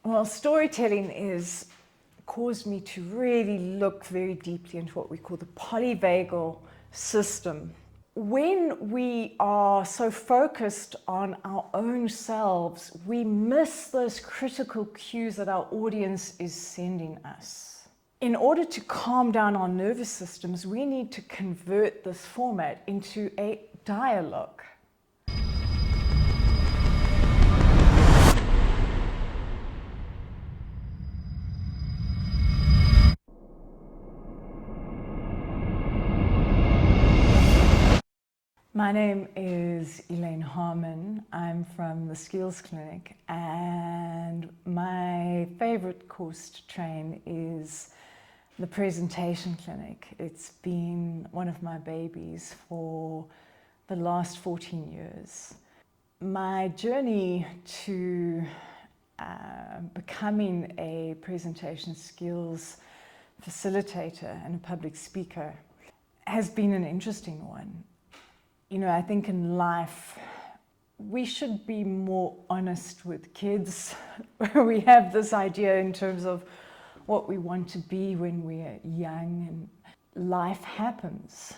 Well, storytelling has caused me to really look very deeply into what we call the polyvagal system. When we are so focused on our own selves, we miss those critical cues that our audience is sending us. In order to calm down our nervous systems, we need to convert this format into a dialogue. My name is Elaine Harman. I'm from the Skills Clinic, and my favorite course to train is the Presentation Clinic. It's been one of my babies for the last 14 years. My journey to becoming a presentation skills facilitator and a public speaker has been an interesting one. You know, I think in life, we should be more honest with kids. We have this idea in terms of what we want to be when we're young, and life happens.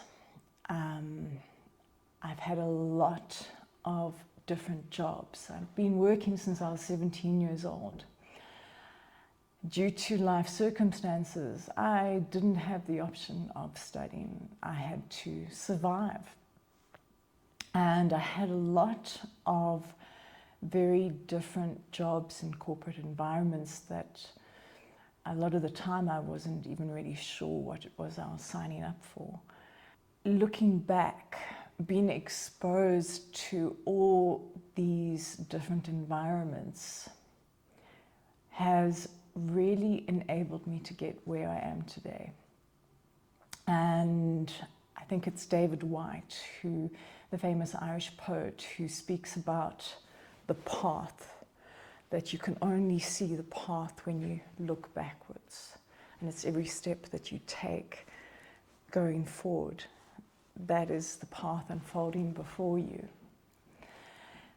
I've had a lot of different jobs. I've been working since I was 17 years old. Due to life circumstances, I didn't have the option of studying. I had to survive. And I had a lot of very different jobs in corporate environments that a lot of the time I wasn't even really sure what it was I was signing up for. Looking back, being exposed to all these different environments has really enabled me to get where I am today. And I think it's David White, the famous Irish poet, who speaks about the path, that you can only see the path when you look backwards. And it's every step that you take going forward. That is the path unfolding before you.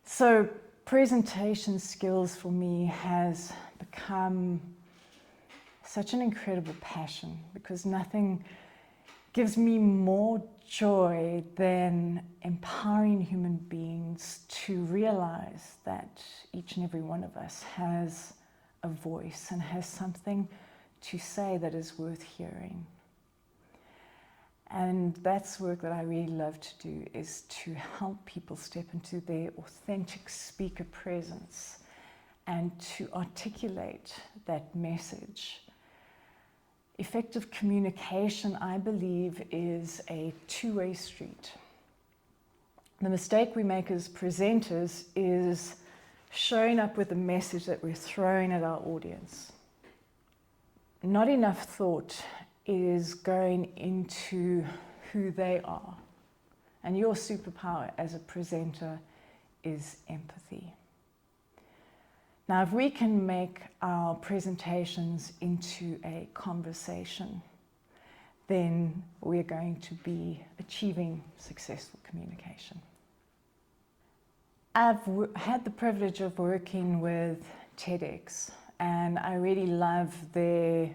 So presentation skills for me has become such an incredible passion, because nothing gives me more joy than empowering human beings to realize that each and every one of us has a voice and has something to say that is worth hearing. And that's work that I really love to do, is to help people step into their authentic speaker presence and to articulate that message. Effective communication, I believe, is a two-way street. The mistake we make as presenters is showing up with a message that we're throwing at our audience. Not enough thought is going into who they are. And your superpower as a presenter is empathy. Now, if we can make our presentations into a conversation, then we're going to be achieving successful communication. I've had the privilege of working with TEDx, and I really love their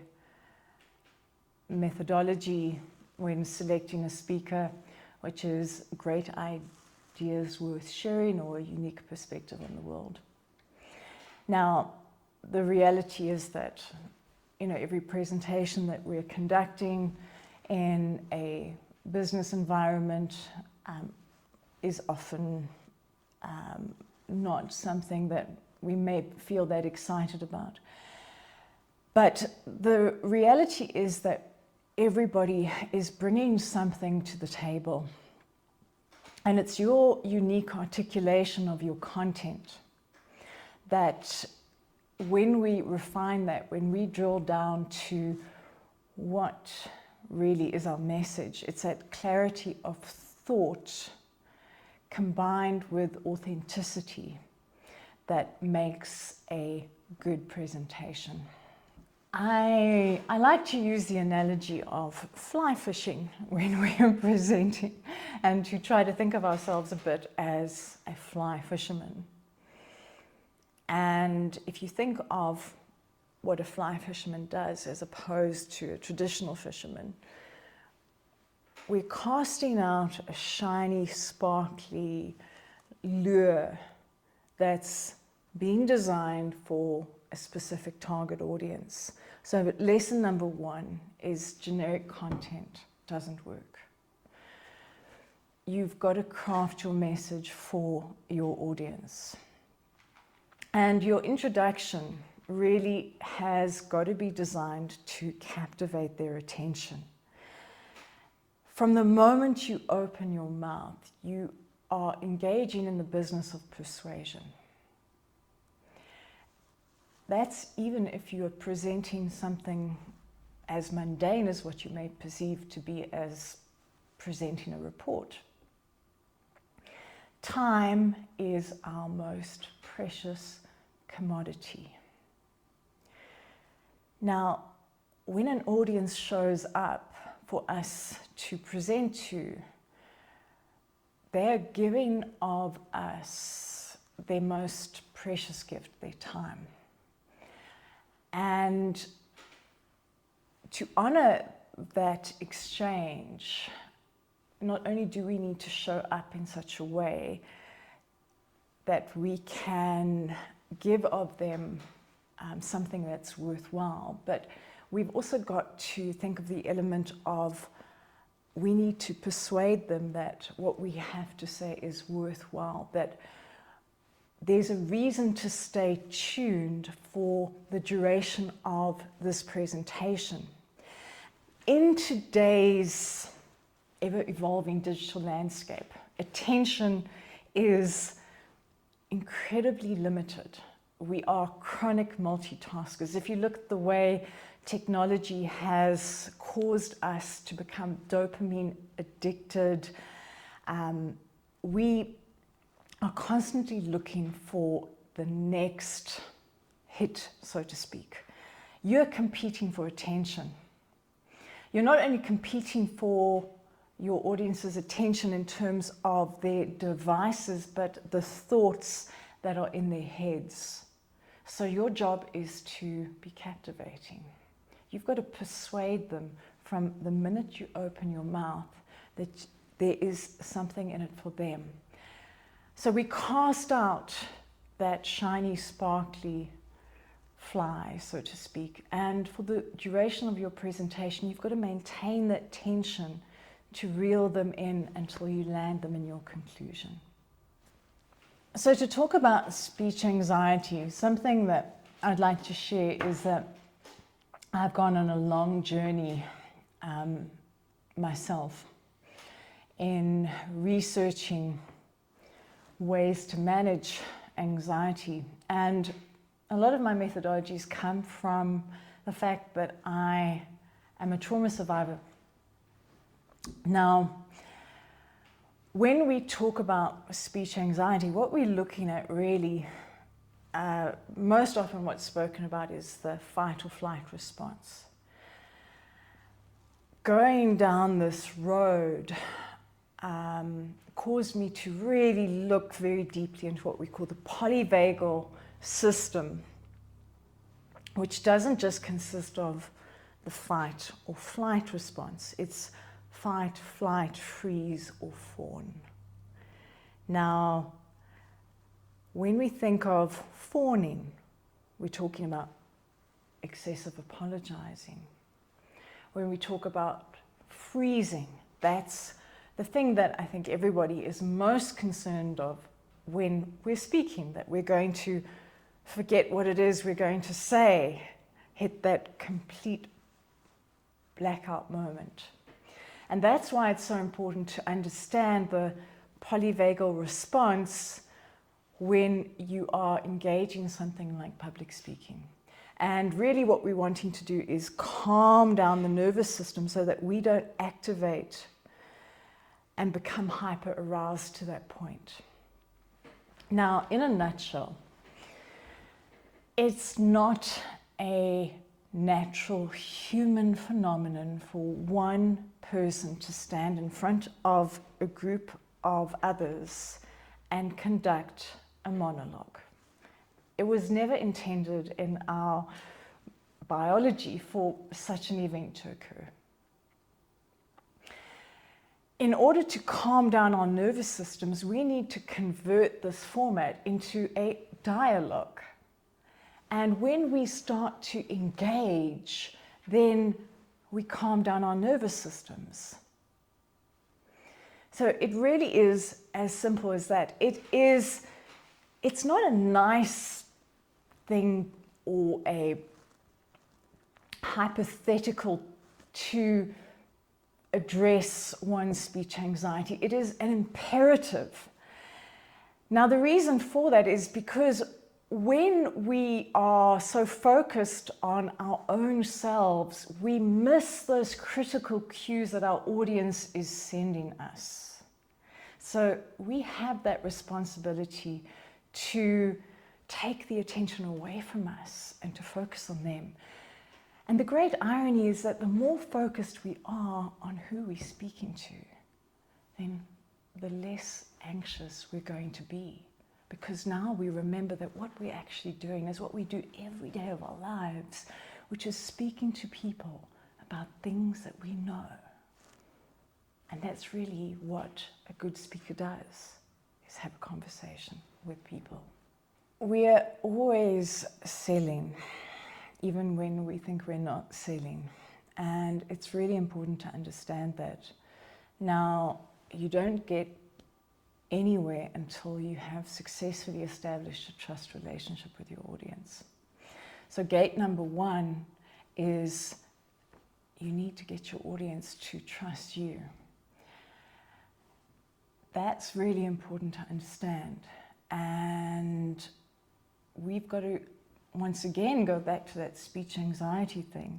methodology when selecting a speaker, which is great ideas worth sharing or a unique perspective on the world. Now, the reality is that, every presentation that we're conducting in a business environment is often not something that we may feel that excited about. But the reality is that everybody is bringing something to the table, and it's your unique articulation of your content that when we refine that, when we drill down to what really is our message, it's that clarity of thought combined with authenticity that makes a good presentation. I like to use the analogy of fly fishing when we are presenting, and to try to think of ourselves a bit as a fly fisherman. And if you think of what a fly fisherman does as opposed to a traditional fisherman. We're casting out a shiny, sparkly lure that's being designed for a specific target audience. So lesson number 1 is generic content doesn't work. You've got to craft your message for your audience. And your introduction really has got to be designed to captivate their attention. From the moment you open your mouth, you are engaging in the business of persuasion. That's even if you are presenting something as mundane as what you may perceive to be as presenting a report. Time is our most precious commodity. Now, when an audience shows up for us to present to, they're giving of us their most precious gift, their time. And to honor that exchange, not only do we need to show up in such a way that we can give of them something that's worthwhile, but we've also got to think of the element of we need to persuade them that what we have to say is worthwhile, that there's a reason to stay tuned for the duration of this presentation. In today's ever-evolving digital landscape, attention is incredibly limited. We are chronic multitaskers. If you look at the way technology has caused us to become dopamine addicted, we are constantly looking for the next hit, so to speak. You're competing for attention. You're not only competing for your audience's attention in terms of their devices, but the thoughts that are in their heads. So your job is to be captivating. You've got to persuade them from the minute you open your mouth that there is something in it for them. So we cast out that shiny, sparkly fly, so to speak. And for the duration of your presentation, you've got to maintain that tension to reel them in until you land them in your conclusion. So to talk about speech anxiety, something that I'd like to share is that I've gone on a long journey myself in researching ways to manage anxiety. And a lot of my methodologies come from the fact that I am a trauma survivor. Now, when we talk about speech anxiety, what we're looking at really, most often what's spoken about is the fight or flight response. Going down this road caused me to really look very deeply into what we call the polyvagal system, which doesn't just consist of the fight or flight response. It's fight, flight, freeze, or fawn. Now, when we think of fawning, we're talking about excessive apologizing. When we talk about freezing, that's the thing that I think everybody is most concerned of when we're speaking, that we're going to forget what it is we're going to say, hit that complete blackout moment. And that's why it's so important to understand the polyvagal response when you are engaging in something like public speaking. And really what we're wanting to do is calm down the nervous system so that we don't activate and become hyper aroused to that point. Now, in a nutshell, it's not a natural human phenomenon for one person to stand in front of a group of others and conduct a monologue. It was never intended in our biology for such an event to occur. In order to calm down our nervous systems, we need to convert this format into a dialogue. And when we start to engage, then we calm down our nervous systems. So it really is as simple as that. It's not a nice thing or a hypothetical to address one's speech anxiety. It is an imperative. Now, the reason for that is because when we are so focused on our own selves, we miss those critical cues that our audience is sending us. So we have that responsibility to take the attention away from us and to focus on them. And the great irony is that the more focused we are on who we're speaking to, then the less anxious we're going to be. Because now we remember that what we're actually doing is what we do every day of our lives, which is speaking to people about things that we know. And that's really what a good speaker does, is have a conversation with people. We're always selling, even when we think we're not selling. And it's really important to understand that. Now, you don't get anywhere until you have successfully established a trust relationship with your audience. So gate number one is you need to get your audience to trust you. That's really important to understand. And we've got to, once again, go back to that speech anxiety thing.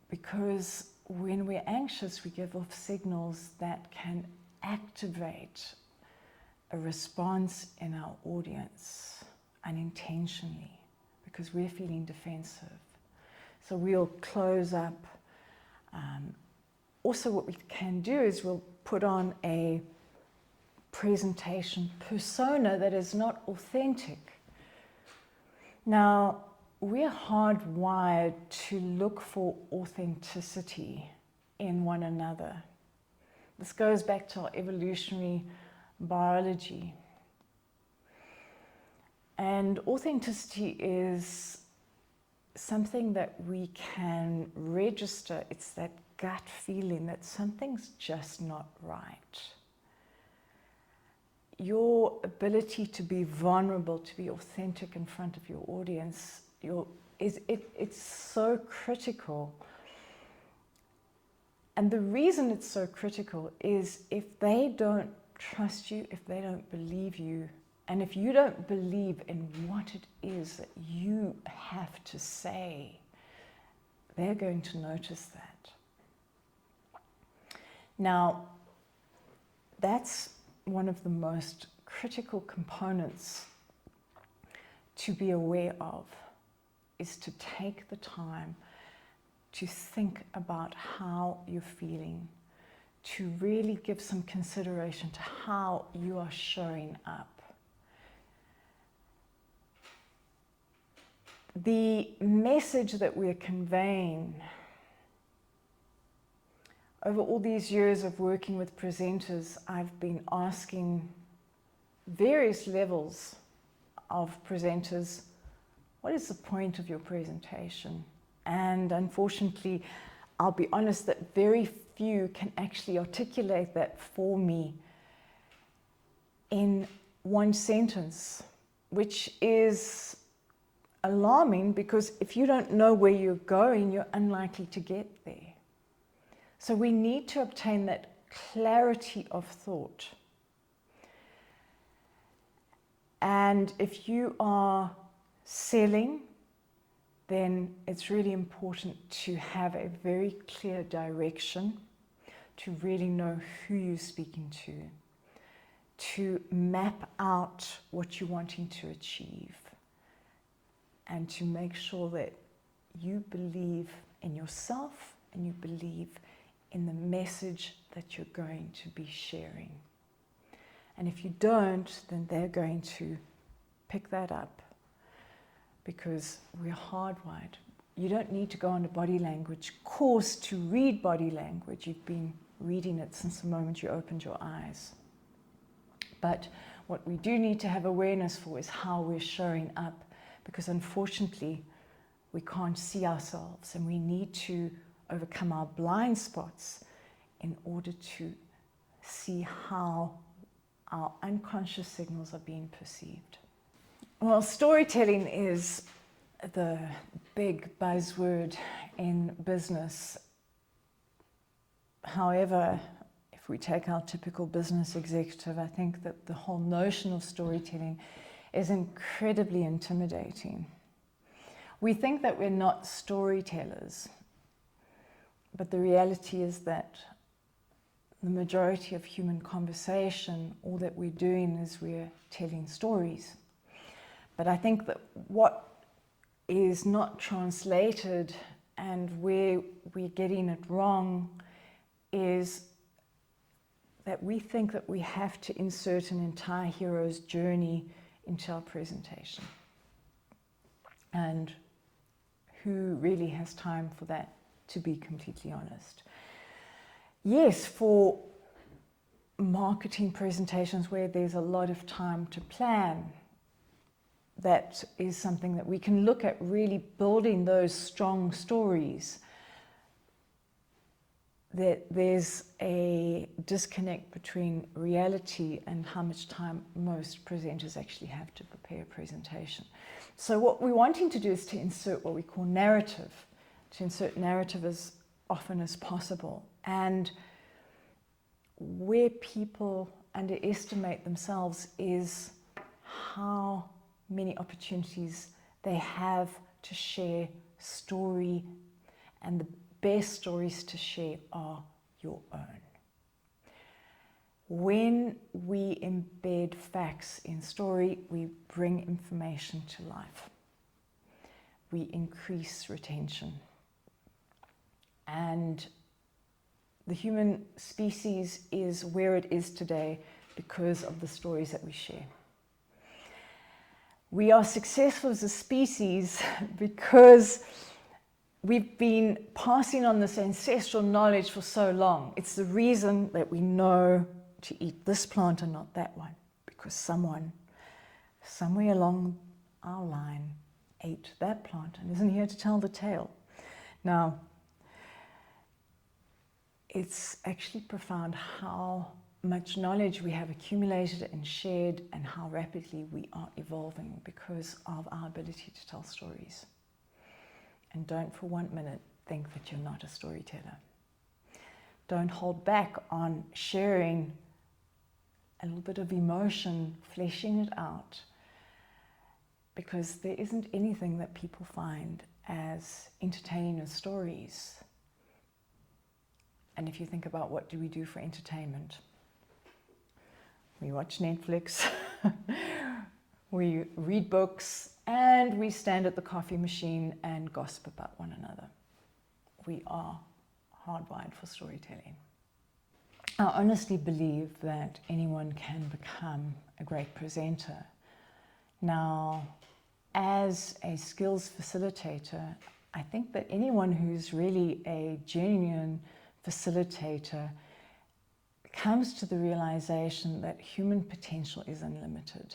Because when we're anxious, we give off signals that can activate a response in our audience unintentionally, because we're feeling defensive. So we'll close up. Also, what we can do is we'll put on a presentation persona that is not authentic. Now, we're hardwired to look for authenticity in one another. This goes back to our evolutionary biology. And authenticity is something that we can register. It's that gut feeling that something's just not right. Your ability to be vulnerable, to be authentic in front of your audience, it's so critical. And the reason it's so critical is if they don't trust you, if they don't believe you, and if you don't believe in what it is that you have to say, they're going to notice that. Now, that's one of the most critical components to be aware of, is to take the time to think about how you're feeling, to really give some consideration to how you are showing up. The message that we're conveying over all these years of working with presenters, I've been asking various levels of presenters, what is the point of your presentation? And unfortunately, I'll be honest that very few can actually articulate that for me in one sentence, which is alarming, because if you don't know where you're going, you're unlikely to get there. So we need to obtain that clarity of thought. And if you are selling, then it's really important to have a very clear direction, to really know who you're speaking to map out what you're wanting to achieve, and to make sure that you believe in yourself and you believe in the message that you're going to be sharing. And if you don't, then they're going to pick that up, because we're hardwired. You don't need to go on a body language course to read body language. You've been reading it since the moment you opened your eyes. But what we do need to have awareness for is how we're showing up, because unfortunately we can't see ourselves, and we need to overcome our blind spots in order to see how our unconscious signals are being perceived. Well, storytelling is the big buzzword in business. However, if we take our typical business executive, I think that the whole notion of storytelling is incredibly intimidating. We think that we're not storytellers, but the reality is that the majority of human conversation, all that we're doing is we're telling stories. But I think that what is not translated and where we're getting it wrong is that we think that we have to insert an entire hero's journey into our presentation. And who really has time for that, to be completely honest? Yes, for marketing presentations where there's a lot of time to plan, that is something that we can look at, really building those strong stories. That there's a disconnect between reality and how much time most presenters actually have to prepare a presentation. So what we're wanting to do is to insert what we call narrative, to insert narrative as often as possible. And where people underestimate themselves is how many opportunities they have to share story, and the best stories to share are your own. When we embed facts in story, we bring information to life. We increase retention. And the human species is where it is today because of the stories that we share. We are successful as a species because we've been passing on this ancestral knowledge for so long. It's the reason that we know to eat this plant and not that one, because someone, somewhere along our line, ate that plant and isn't here to tell the tale. Now, it's actually profound how much knowledge we have accumulated and shared, and how rapidly we are evolving because of our ability to tell stories. And don't for 1 minute think that you're not a storyteller. Don't hold back on sharing a little bit of emotion, fleshing it out, because there isn't anything that people find as entertaining as stories. And if you think about what do we do for entertainment, we watch Netflix, we read books, and we stand at the coffee machine and gossip about one another. We are hardwired for storytelling. I honestly believe that anyone can become a great presenter. Now, as a skills facilitator, I think that anyone who's really a genuine facilitator comes to the realization that human potential is unlimited.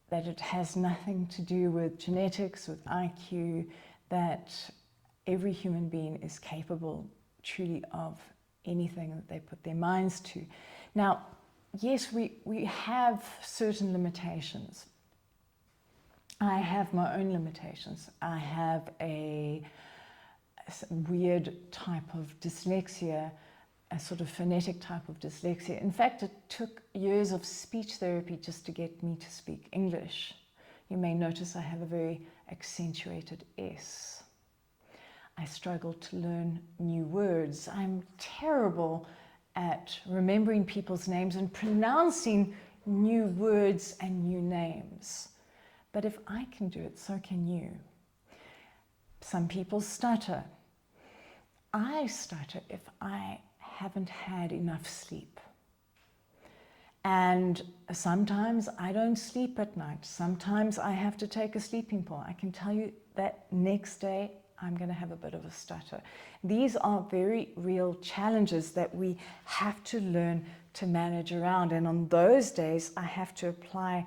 That it has nothing to do with genetics, with IQ, that every human being is capable truly of anything that they put their minds to. Now, yes, we have certain limitations. I have my own limitations. I have a weird type of dyslexia, a sort of phonetic type of dyslexia. In fact, it took years of speech therapy just to get me to speak English. You may notice I have a very accentuated S. I struggle to learn new words. I'm terrible at remembering people's names and pronouncing new words and new names. But if I can do it, so can you. Some people stutter. I stutter if I haven't had enough sleep. And sometimes I don't sleep at night. Sometimes I have to take a sleeping pill. I can tell you that next day I'm going to have a bit of a stutter. These are very real challenges that we have to learn to manage around. And on those days, I have to apply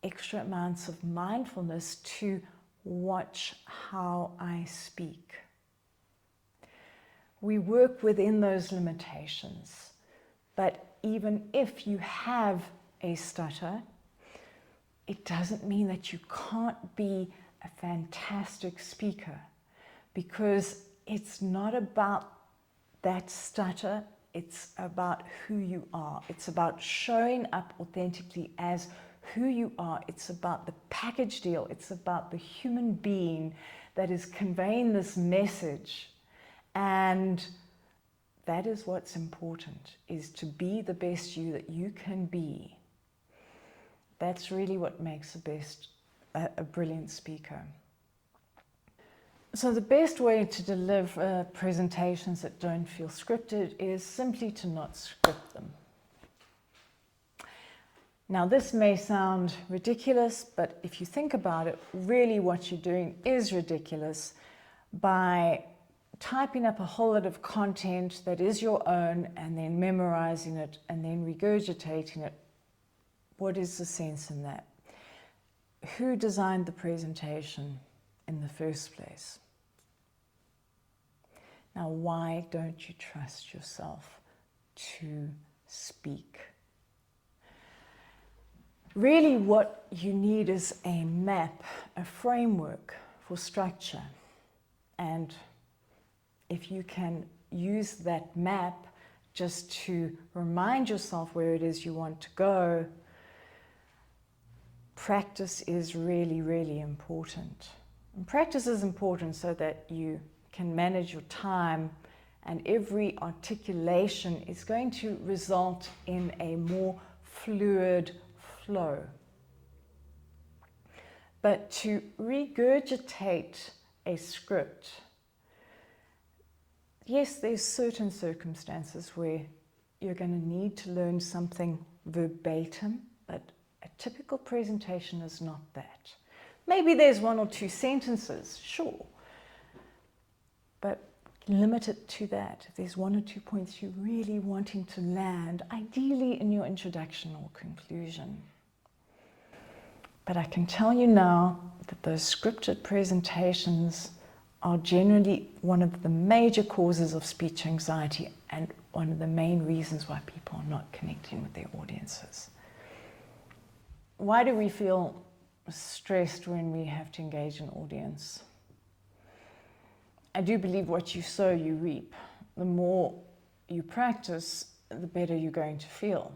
extra amounts of mindfulness to watch how I speak. We work within those limitations, but even if you have a stutter, it doesn't mean that you can't be a fantastic speaker, because it's not about that stutter, it's about who you are. It's about showing up authentically as who you are. It's about the package deal. It's about the human being that is conveying this message. And that is what's important, is to be the best you that you can be. That's really what makes a brilliant speaker. So the best way to deliver presentations that don't feel scripted is simply to not script them. Now, this may sound ridiculous, but if you think about it, really what you're doing is ridiculous by typing up a whole lot of content that is your own and then memorizing it and then regurgitating it. What is the sense in that? Who designed the presentation in the first place? Now, why don't you trust yourself to speak? Really, what you need is a map, a framework for structure. And if you can use that map just to remind yourself where it is you want to go, practice is really, really important. And practice is important so that you can manage your time, and every articulation is going to result in a more fluid flow. But to regurgitate a script, yes, there's certain circumstances where you're going to need to learn something verbatim, but a typical presentation is not that. Maybe there's one or two sentences, sure, but limit it to that. If there's one or 2 points you're really wanting to land, ideally in your introduction or conclusion. But I can tell you now that those scripted presentations are generally one of the major causes of speech anxiety and one of the main reasons why people are not connecting with their audiences. Why do we feel stressed when we have to engage an audience? I do believe what you sow, you reap. The more you practice, the better you're going to feel.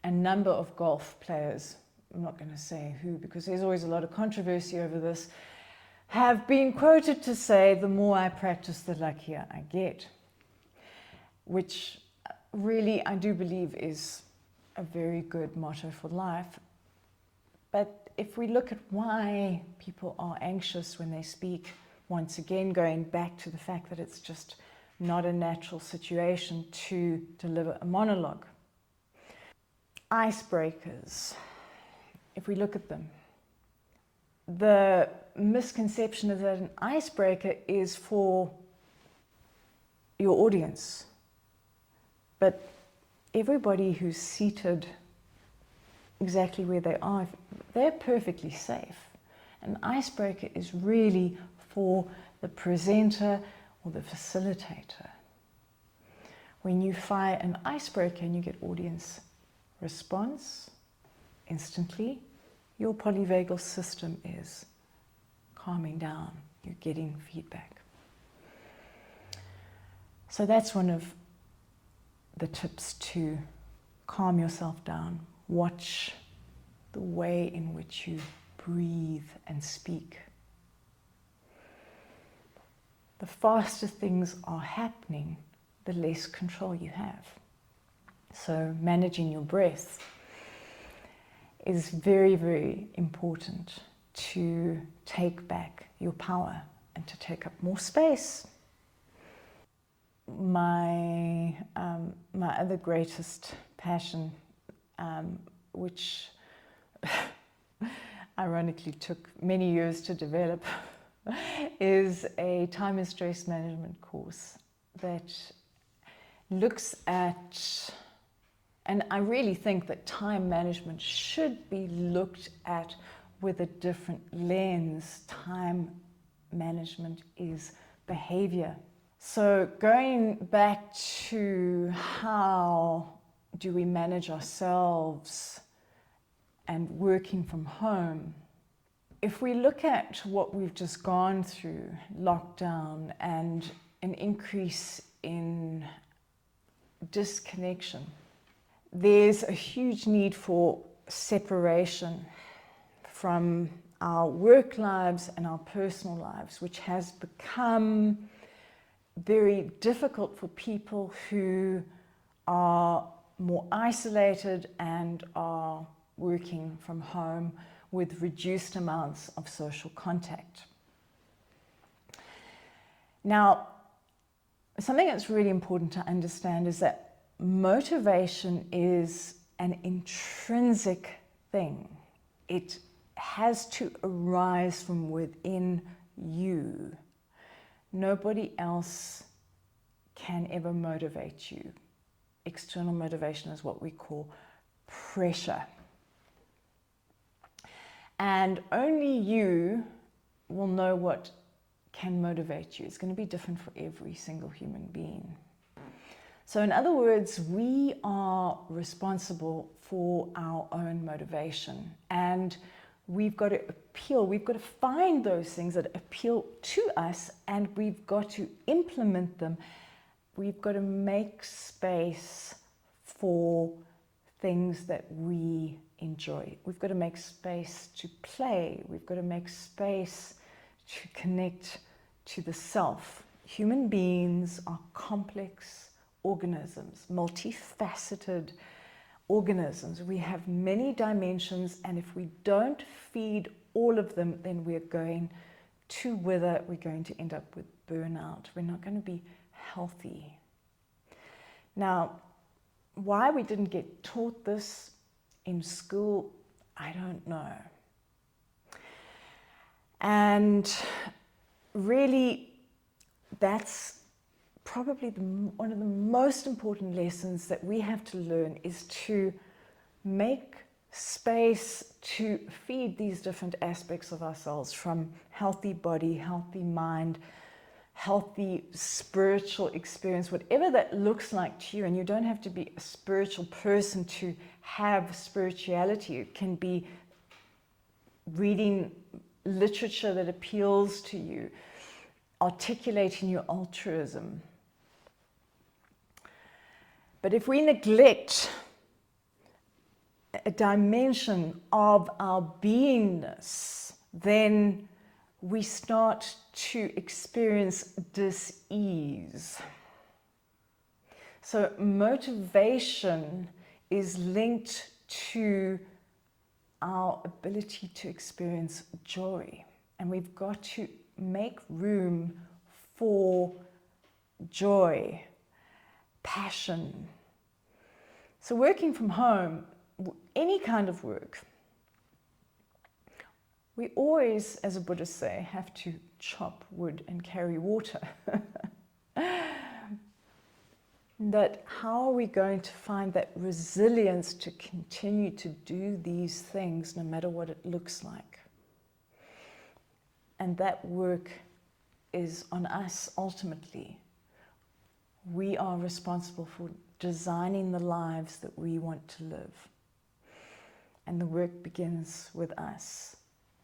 A number of golf players, I'm not going to say who because there's always a lot of controversy over this, have been quoted to say, the more I practice, the luckier I get. Which really, I do believe, is a very good motto for life. But if we look at why people are anxious when they speak, once again going back to the fact that it's just not a natural situation to deliver a monologue. Icebreakers, if we look at them, the misconception is that an icebreaker is for your audience. But everybody who's seated exactly where they are, they're perfectly safe. An icebreaker is really for the presenter or the facilitator. When you fire an icebreaker and you get audience response instantly, your polyvagal system is calming down. You're getting feedback. So that's one of the tips to calm yourself down. Watch the way in which you breathe and speak. The faster things are happening, the less control you have. So managing your breath is very, very important to take back your power and to take up more space. My other greatest passion, which ironically took many years to develop, is a time and stress management course that looks at, and I really think that time management should be looked at with a different lens. Time management is behavior. So going back to how do we manage ourselves and working from home, if we look at what we've just gone through, lockdown and an increase in disconnection, there's a huge need for separation from our work lives and our personal lives, which has become very difficult for people who are more isolated and are working from home with reduced amounts of social contact. Now, something that's really important to understand is that motivation is an intrinsic thing. It has to arise from within you. Nobody else can ever motivate you. External motivation is what we call pressure. And only you will know what can motivate you. It's going to be different for every single human being. So in other words, we are responsible for our own motivation, and we've got to find those things that appeal to us, and we've got to implement them. We've got to make space for things that we enjoy. We've got to make space to play. We've got to make space to connect to the self. Human beings are complex organisms, multifaceted organisms. We have many dimensions, and if we don't feed all of them, then we're going to wither. We're going to end up with burnout. We're not going to be healthy. Now, why we didn't get taught this in school, I don't know. And really, that's probably one of the most important lessons that we have to learn, is to make space to feed these different aspects of ourselves, from healthy body, healthy mind, healthy spiritual experience, whatever that looks like to you. And you don't have to be a spiritual person to have spirituality. It can be reading literature that appeals to you, articulating your altruism. But if we neglect a dimension of our beingness, then we start to experience dis-ease. So motivation is linked to our ability to experience joy. And we've got to make room for joy, passion. So working from home, any kind of work, we always, as a Buddhist say, have to chop wood and carry water. That how are we going to find that resilience to continue to do these things no matter what it looks like? And that work is on us ultimately. We are responsible for designing the lives that we want to live. And the work begins with us.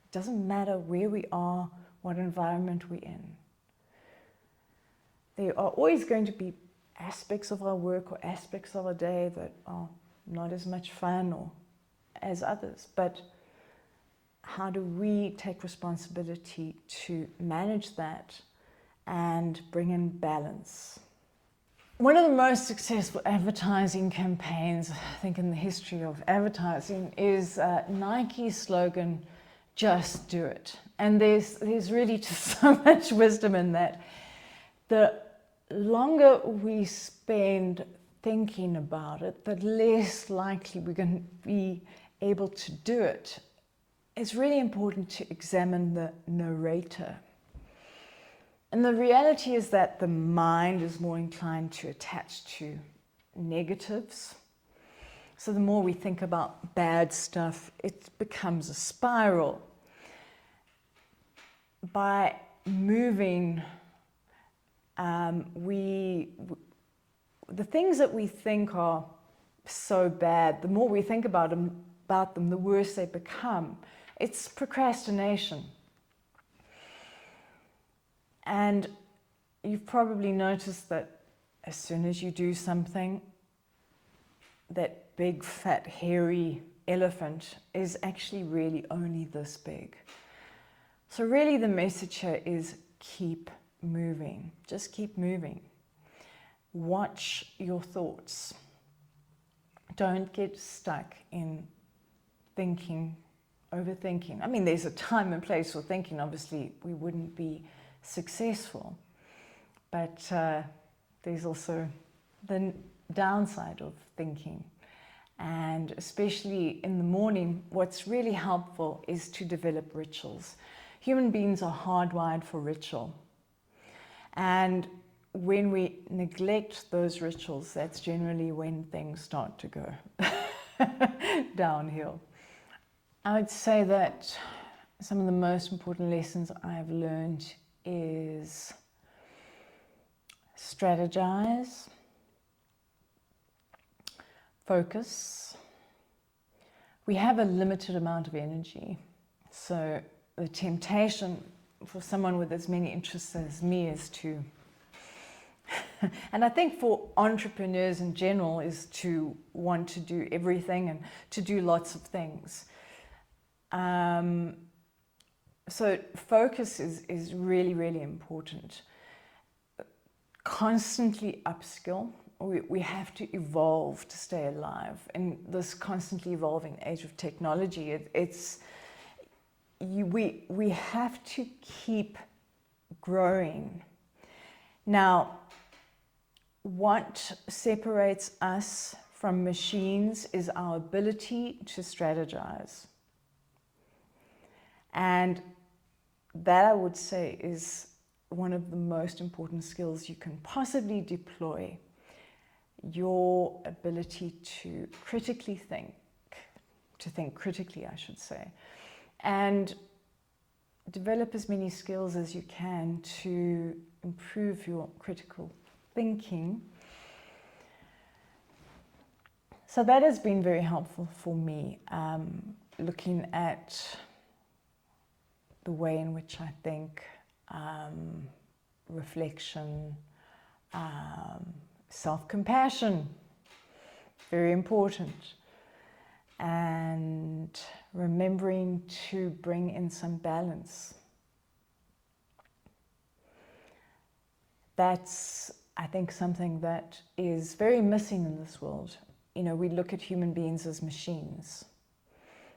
It doesn't matter where we are, what environment we're in. There are always going to be aspects of our work or aspects of our day that are not as much fun or as others. But how do we take responsibility to manage that and bring in balance? One of the most successful advertising campaigns, I think, in the history of advertising is Nike's slogan, "Just do it." And there's really just so much wisdom in that. The longer we spend thinking about it, the less likely we're going to be able to do it. It's really important to examine the narrator. And the reality is that the mind is more inclined to attach to negatives. So the more we think about bad stuff, it becomes a spiral. By moving, the things that we think are so bad, the more we think about them, the worse they become. It's procrastination. And you've probably noticed that as soon as you do something, that big, fat, hairy elephant is actually really only this big. So really the message here is keep moving. Just keep moving. Watch your thoughts. Don't get stuck in thinking, overthinking. I mean, there's a time and place for thinking. Obviously, we wouldn't be successful. But there's also the downside of thinking. And especially in the morning, what's really helpful is to develop rituals. Human beings are hardwired for ritual. And when we neglect those rituals, that's generally when things start to go downhill. I would say that some of the most important lessons I've learned is strategize, focus. We have a limited amount of energy, so the temptation for someone with as many interests as me is to and I think for entrepreneurs in general is to want to do everything and to do lots of things. So focus is really, really important. Constantly upskill. We have to evolve to stay alive. In this constantly evolving age of technology, we have to keep growing. Now, what separates us from machines is our ability to strategize. And that, I would say, is one of the most important skills you can possibly deploy. Your ability to critically think, critically, I should say, and develop as many skills as you can to improve your critical thinking. So that has been very helpful for me, looking at the way in which I think, reflection, self-compassion, very important, and remembering to bring in some balance. That's, I think, something that is very missing in this world. You know, we look at human beings as machines,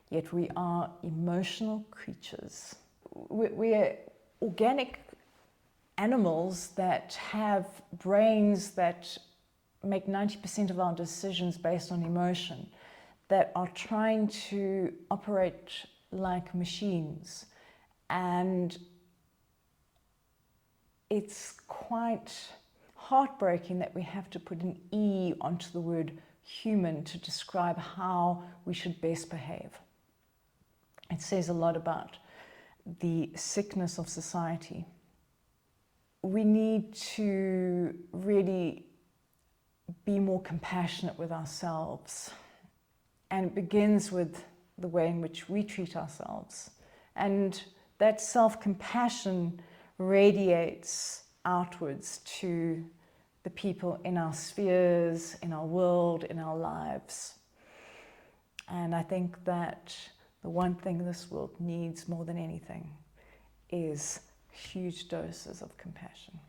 yet we are emotional creatures. We're organic animals that have brains that make 90% of our decisions based on emotion, that are trying to operate like machines. And it's quite heartbreaking that we have to put an E onto the word human to describe how we should best behave. It says a lot about the sickness of society. We need to really be more compassionate with ourselves. And it begins with the way in which we treat ourselves. And that self-compassion radiates outwards to the people in our spheres, in our world, in our lives. And I think that the one thing this world needs more than anything is huge doses of compassion.